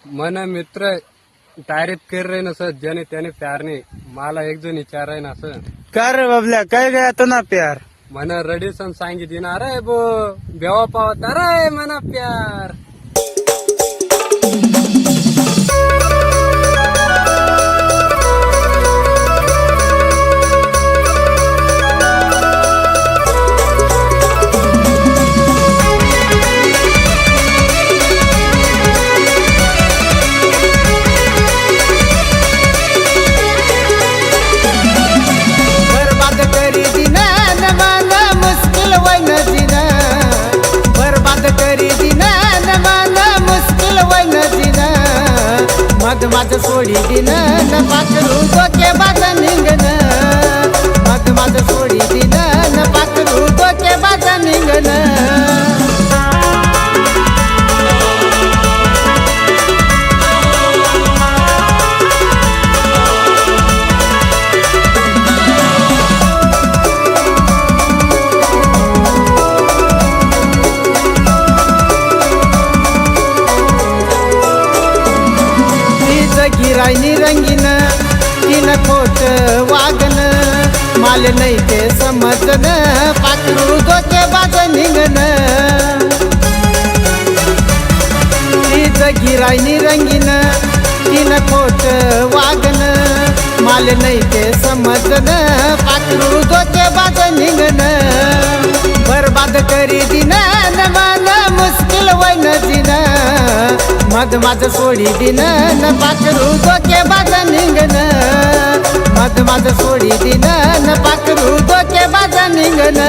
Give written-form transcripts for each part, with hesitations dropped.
मन मित्र तारीफ कर रहे ना सर, ज्याने त्याने प्यार नाही मला एक जण विचार आहे ना सर. का रे बाबल्या, काय गया तो ना प्यार? मन रडीसन सांगितली ना रे बो बेवा पावता रे मना प्यार. मग माझं सोडी दिन न पाखरू डोके बाजा निघन. मग माझं सोडी दिन न पाखरू डोके बाजा निघन. गिरायनी रंगीन तिन खोट वागन. माल नाही ते समजन पाखरू डोके बाज निघन. तीच गिरायनी रंगीन तिन खोट वागन. माल नाही ते समजन पाखरू डोके बाज निघन. बरबाद करी दिन न मन मुश्किल वैन दिन. मग माझं सोडी दिन न पाखरू डोके बाजा निघन. मग माझं सोडी दिन न पाखरू डोके बाजा निघन.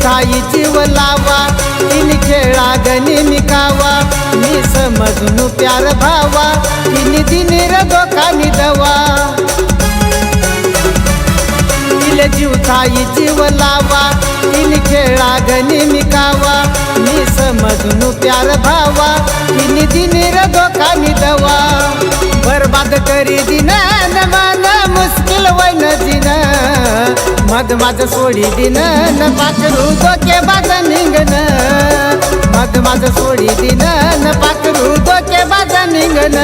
ताई जीव लावा तिन खेळा गणी मिकावा. मी समजून प्यार भावा तिन दिन र दोकानी दवा. तिले जीव ताई जीव लावा तिन खेळा गणी मिकावा. मी समजून प्यार भावा तिन दिन र दोकानी दवा. बरबाद करी दिन न मन मुश्किल वैन दिन. मग माझं सोडी दिन न पाखरू डोके बाजा निघन. मग माझं सोडी दिन न पाखरू डोके बाजा निघन.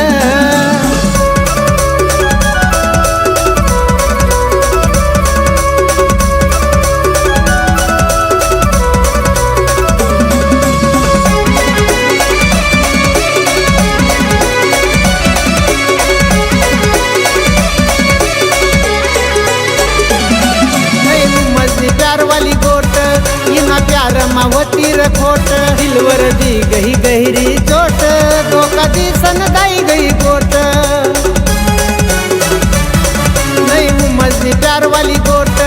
प्यार वाली गोट इना प्यार मावती र खोट. दिलवर दी गही गहिरी चोट धोका दिसन दाई गई गोट. नहीं उमजनी प्यार वाली गोट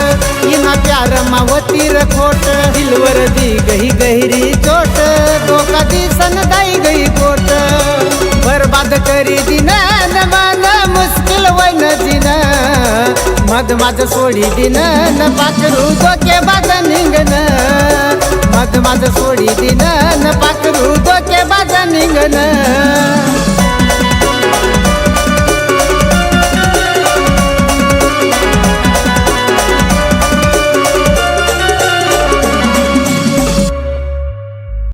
इना प्यार मावती र खोट. दिलवर दी गही गहिरी चोट धोका दिसन दाई गई गोट. बरबाद करी दिन न मन मुश्किल वैन दिन. मग माझं सोडी दिन न पाखरू डोके बाजा निघन. मग माझं सोडी दिन न पाखरू डोके बाजा निघन.